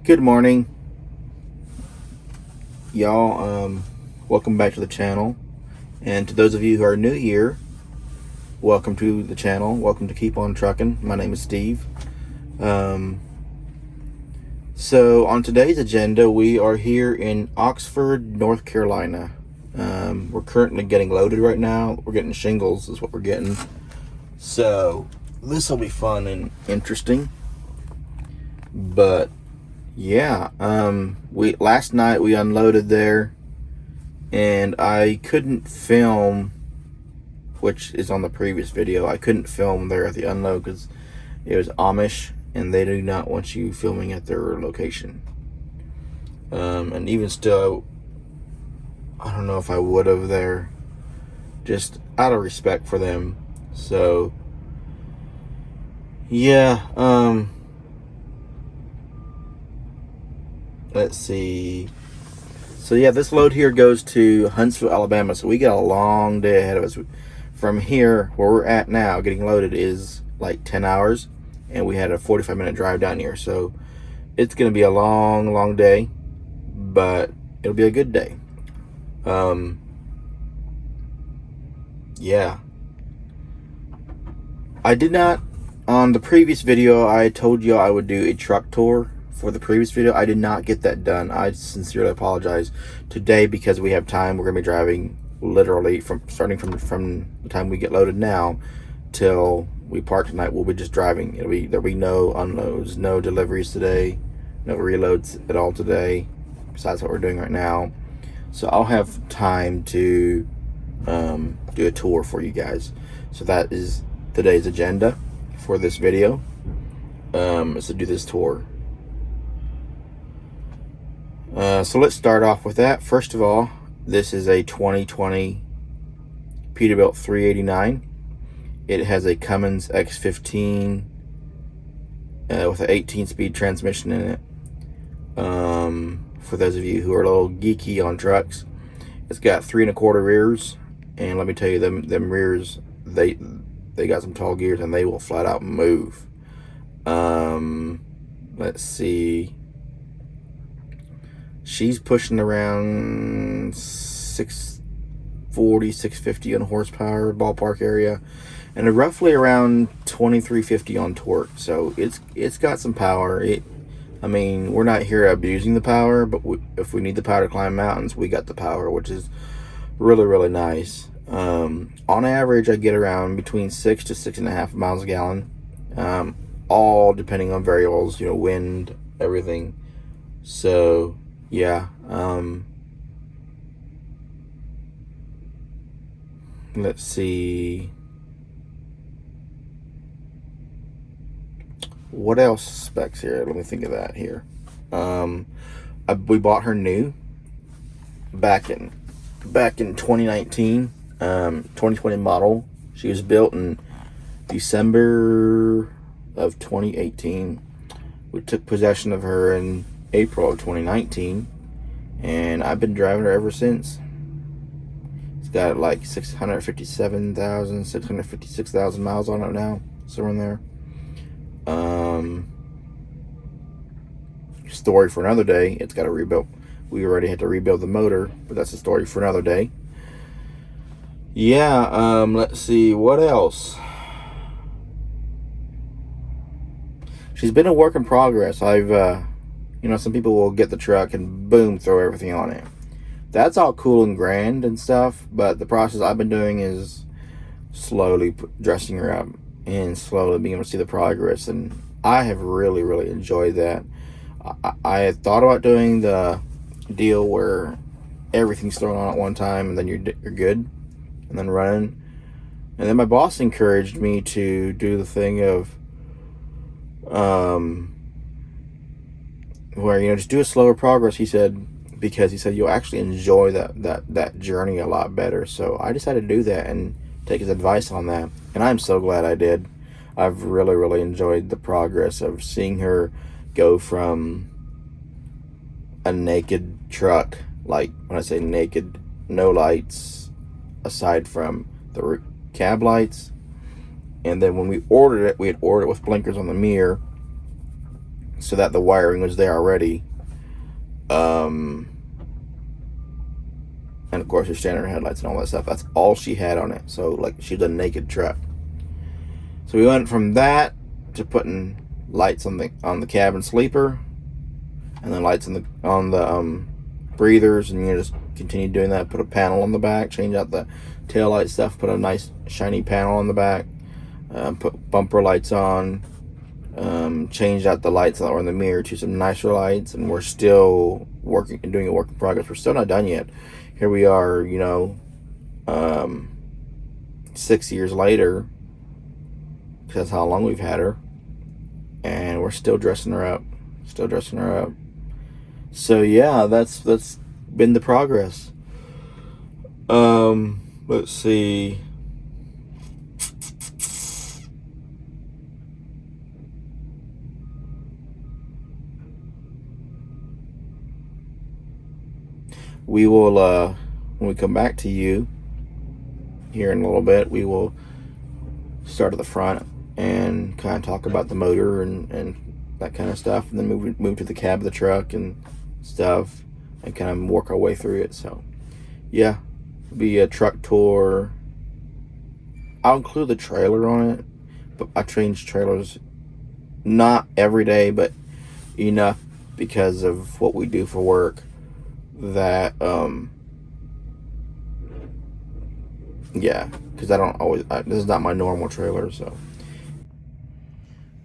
Good morning, y'all. Welcome back to the channel. And to those of you who are new here, welcome to the channel. Welcome to Keep On Trucking. My name is Steve. So on today's agenda, we are here in Oxford, North Carolina. We're currently getting loaded right now. We're getting shingles is what we're getting. So this will be fun and interesting. But yeah, last night we unloaded there, and I couldn't film, which is on the previous video. I couldn't film there at the unload because it was Amish, and they do not want you filming at their location. And even still, I don't know if I would have there, just out of respect for them. So yeah, let's see. So yeah, this load here goes to Huntsville, Alabama. So we got a long day ahead of us. From here, where we're at now, getting loaded is like 10 hours. And we had a 45-minute drive down here. So it's going to be a long, long day. But it'll be a good day. Yeah. I did not, on the previous video, I told you I would do a truck tour. For the previous video, I did not get that done. I sincerely apologize. Today, because we have time, we're going to be driving literally starting from the time we get loaded now till we park tonight. We'll be just driving. There'll be no unloads, no deliveries today, no reloads at all today, besides what we're doing right now. So I'll have time to do a tour for you guys. So that is today's agenda for this video, is to do this tour. So let's start off with that. First of all, this is a 2020 Peterbilt 389. It has a Cummins X15 with an 18-speed transmission in it. For those of you who are a little geeky on trucks, it's got 3 1/4 rears, and let me tell you, them rears, they got some tall gears, and they will flat out move. Let's see. She's pushing around 640, 650 on horsepower, ballpark area, and roughly around 2350 on torque. So it's got some power. I mean, we're not here abusing the power, but if we need the power to climb mountains, we got the power, which is really, really nice. On average, I get around between 6 to 6.5 miles a gallon, all depending on variables, wind, everything. So yeah, let's see. What else specs here? Let me think of that here. We bought her new back in 2019, 2020 model. She was built in December of 2018. We took possession of her in April of 2019, and I've been driving her ever since. It's got like 656,000 miles on it now, somewhere in there. Story for another day. It's got a rebuild. We already had to rebuild the motor, but that's a story for another day. Yeah, let's see, what else? She's been a work in progress. Some people will get the truck and boom, throw everything on it. That's all cool and grand and stuff, but the process I've been doing is slowly dressing her up and slowly being able to see the progress, and I have really, really enjoyed that. I had thought about doing the deal where everything's thrown on at one time and then you're good and then running. And then my boss encouraged me to do the thing of where just do a slower progress, he said, because he said you'll actually enjoy that journey a lot better. So I decided to do that and take his advice on that, and I'm so glad I did. I've really, really enjoyed the progress of seeing her go from a naked truck, like when I say naked, no lights aside from the cab lights, and then when we ordered it, we had ordered it with blinkers on the mirror, so that the wiring was there already. And of course, your standard headlights and all that stuff. That's all she had on it. So like, she's a naked truck. So we went from that to putting lights on the cabin sleeper, and then lights on the breathers, and just continue doing that. Put a panel on the back, change out the tail light stuff, put a nice shiny panel on the back, put bumper lights on, changed out the lights that were in the mirror to some nicer lights, and we're still working and doing a work in progress. We're still not done yet. Here we are, 6 years later, because that's how long we've had her, and we're still dressing her up. So yeah, that's been the progress. Let's see. We will, when we come back to you here in a little bit, we will start at the front and kind of talk about the motor and that kind of stuff, and then move to the cab of the truck and stuff, and kind of work our way through it. So yeah, it'll be a truck tour. I'll include the trailer on it, but I change trailers not every day, but enough because of what we do for work that yeah, because I don't always, this is not my normal trailer. So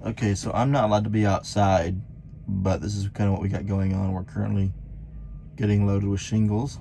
okay, so I'm not allowed to be outside, but this is kind of what we got going on. We're currently getting loaded with shingles.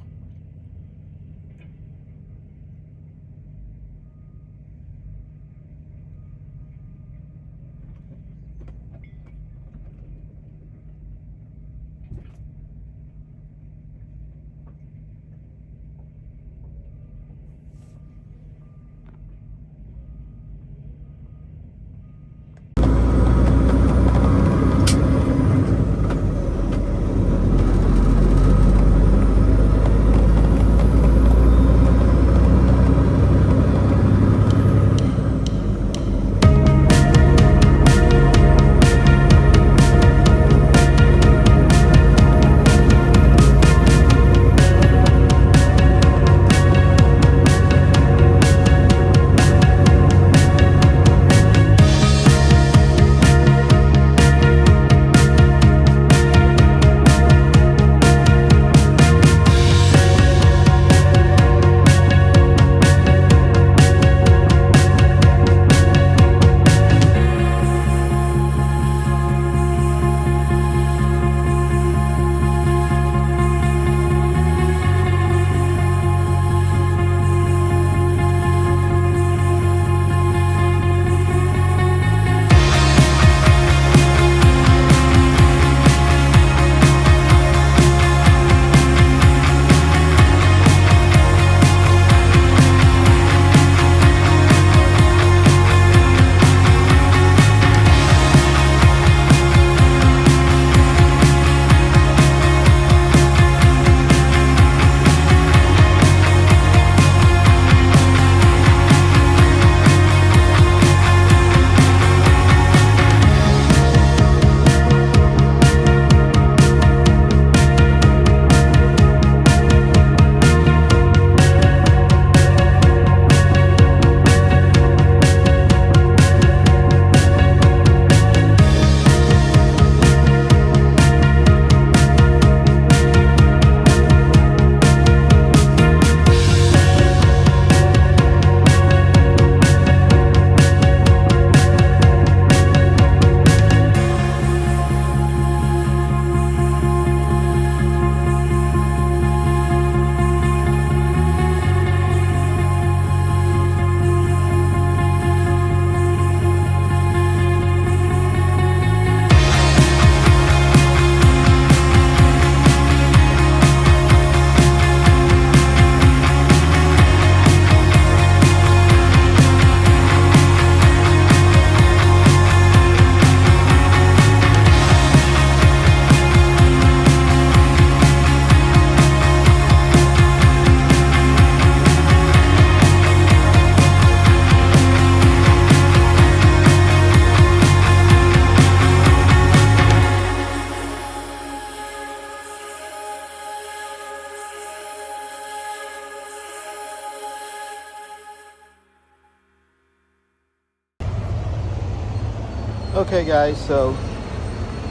Okay guys, so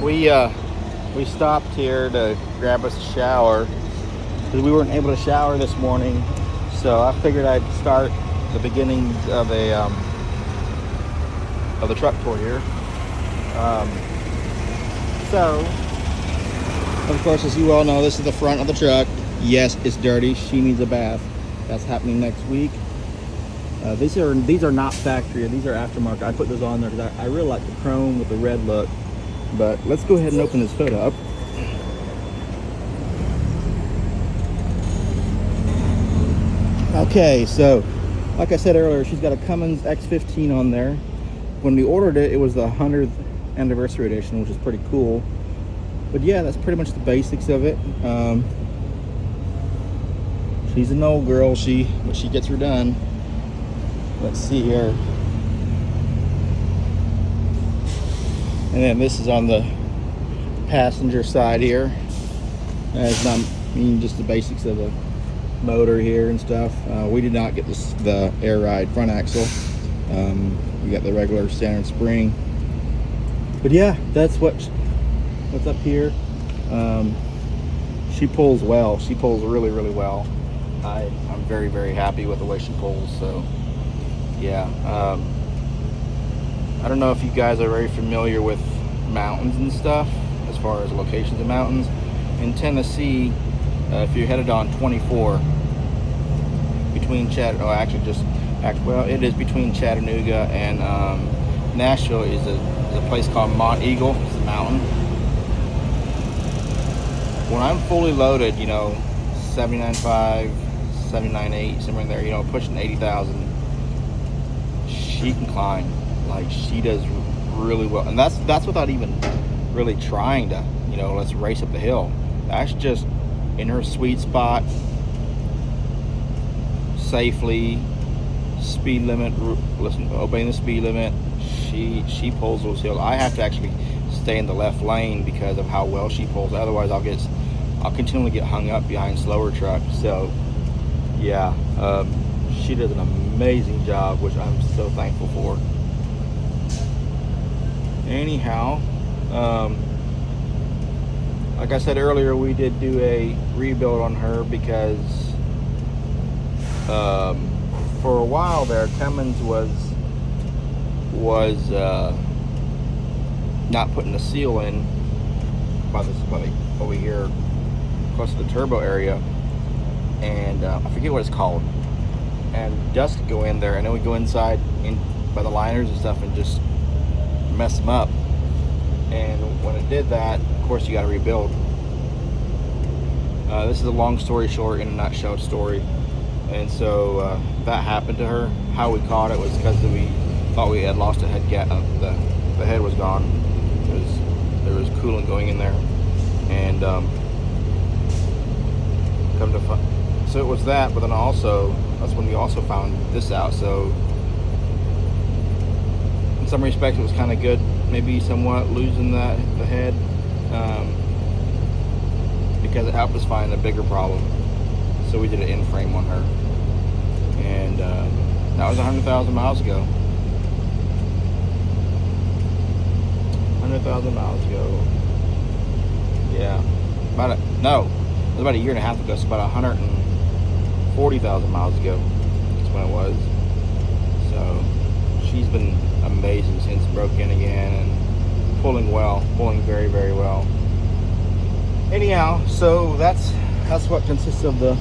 we stopped here to grab us a shower because we weren't able to shower this morning. So I figured I'd start the beginning of the truck tour here. So of course, as you all know, this is the front of the truck. Yes, it's dirty. She needs a bath. That's happening next week. These are not factory. These are aftermarket. I put those on there because I really like the chrome with the red look. But let's go ahead and open this hood up. Okay, so like I said earlier, she's got a Cummins X15 on there. When we ordered it, it was the 100th anniversary edition, which is pretty cool. But yeah, that's pretty much the basics of it. She's an old girl, but she gets her done. Let's see here. And then this is on the passenger side here. That's not just the basics of the motor here and stuff. We did not get the air ride front axle. We got the regular standard spring. But yeah, that's what's up here. She pulls well. She pulls really, really well. I'm very, very happy with the way she pulls. So yeah, I don't know if you guys are very familiar with mountains and stuff as far as locations of mountains in Tennessee. If you're headed on 24 between it is between Chattanooga and Nashville is a place called Mount Eagle. It's a mountain. When I'm fully loaded, 79.5, 79.8, somewhere in there, pushing 80,000, she can climb. Like, she does really well, and that's without even really trying to, let's race up the hill. That's just in her sweet spot, safely, speed limit, obeying the speed limit. She pulls those hills. I have to actually stay in the left lane because of how well she pulls. Otherwise, I'll continually get hung up behind slower trucks. So yeah, she does an amazing job, which I'm so thankful for. Anyhow, like I said earlier, we did do a rebuild on her because for a while there, Cummins was not putting the seal in by over here close to the turbo area, and I forget what it's called. And dust would go in there, and then we go inside by the liners and stuff and just mess them up. And when it did that, of course, you got to rebuild. This is a long story short, in a nutshell story. And so that happened to her. How we caught it was because we thought we had lost a head gap. The head was gone. There was coolant going in there, and so it was that. But then also, that's when we also found this out. So in some respects, it was kind of good, maybe somewhat losing the head, because it helped us find a bigger problem. So we did an in-frame on her, and that was 100,000 miles ago. 100,000 miles ago. Yeah, it was about a year and a half ago. So about 140,000 miles ago. That's when it was. So she's been amazing since broke in again and pulling very, very well. Anyhow, so that's what consists of the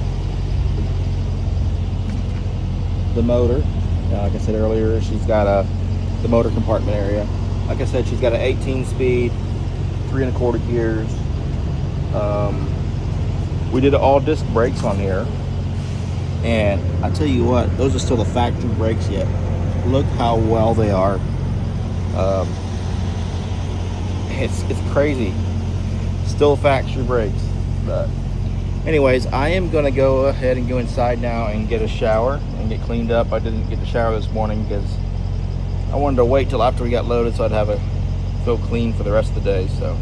motor. Like I said earlier, she's got the motor compartment area. Like I said, she's got an 18-speed, 3 1/4 gears. We did all disc brakes on here, and I tell you what, those are still the factory brakes yet. Look how well they are. It's crazy. Still factory brakes. But anyways, I am gonna go ahead and go inside now and get a shower and get cleaned up. I didn't get the shower this morning because I wanted to wait till after we got loaded so I'd feel clean for the rest of the day. So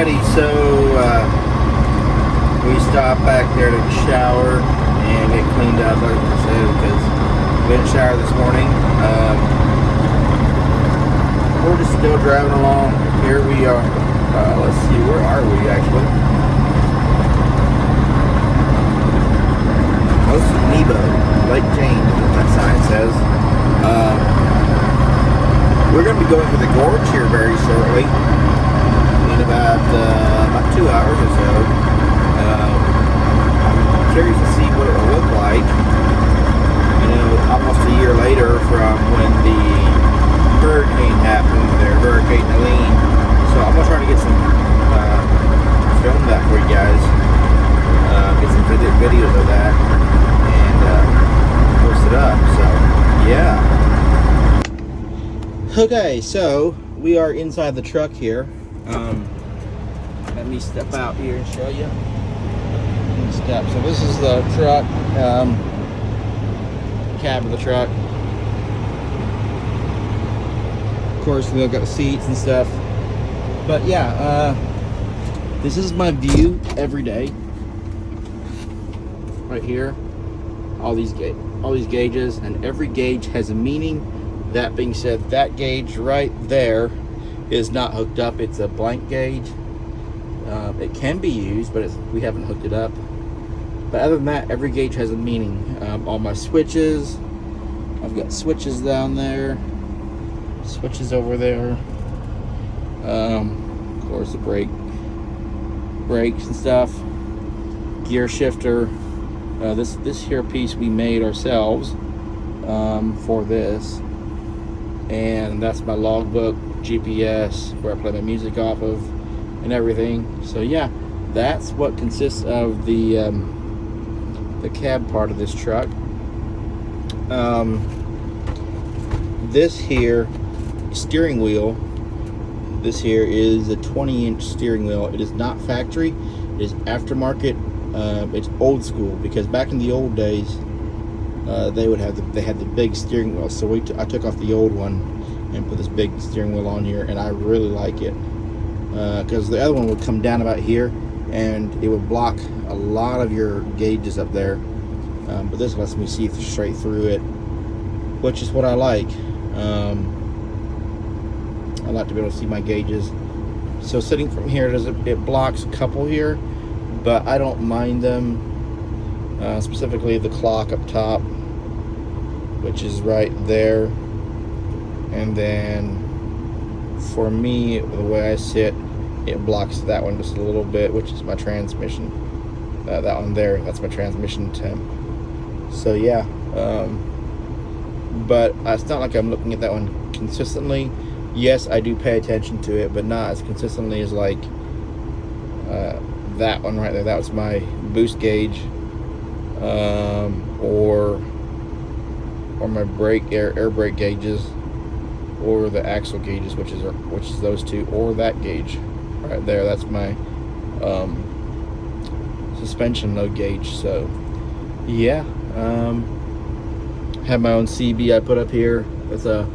Alrighty, so we stopped back there to shower and get cleaned up, like I said, because we didn't shower this morning. We're just still driving along. Here we are. Let's see, where are we actually? Close to Nebo, Lake James, what that sign says. We're going to be going to the Gorge here very shortly, in about 2 hours or so. I'm curious to see what it will look like. You know, almost a year later from when the hurricane happened there, Hurricane Helene. So I'm gonna try to get some film that for you guys, get some videos of that, and post it up. So yeah. Okay, so we are inside the truck here. Let me step out here and show you. So this is the truck, cab of the truck. Of course, we've got the seats and stuff. But yeah, this is my view every day. Right here, all these gauges, and every gauge has a meaning. That being said, that gauge right there is not hooked up. It's a blank gauge. It can be used, but we haven't hooked it up. But other than that, every gauge has a meaning. All my switches, I've got switches down there, switches over there. Of course, the brakes and stuff, gear shifter. This here piece we made ourselves for this, and that's my logbook, GPS, where I play my music off of, and everything. So yeah, that's what consists of the cab part of this truck. This here steering wheel, this here is a 20-inch steering wheel. It is not factory, it is aftermarket. It's old school, because back in the old days they had the big steering wheel. So I took off the old one and put this big steering wheel on here, and I really like it, because the other one would come down about here and it would block a lot of your gauges up there, but this lets me see straight through it, which is what I like. I like to be able to see my gauges. So sitting from here, it blocks a couple here, but I don't mind them, specifically the clock up top, which is right there. And then for me, the way I sit, it blocks that one just a little bit, which is my transmission. That one there, that's my transmission temp. So yeah, but it's not like I'm looking at that one consistently. Yes, I do pay attention to it, but not as consistently as like that one right there. That was my boost gauge, or my air brake gauges, or the axle gauges, which is those two, or that gauge right there. That's my suspension load gauge. So yeah, have my own CB I put up here. It's a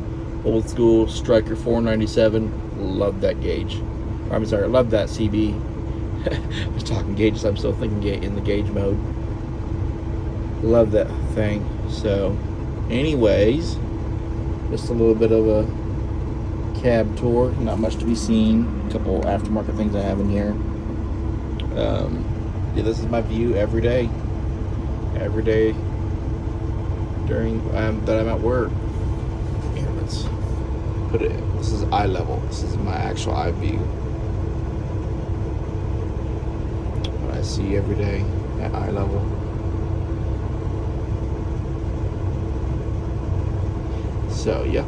old school Striker 497. Love that gauge. I'm sorry, I love that CB. I was talking gauges, I'm still thinking in the gauge mode. Love that thing. So anyways, just a little bit of a cab tour. Not much to be seen. A couple aftermarket things I have in here. Yeah, this is my view every day during that I'm at work. Here, let's put it. This is eye level. This is my actual eye view. What I see every day at eye level. So yeah.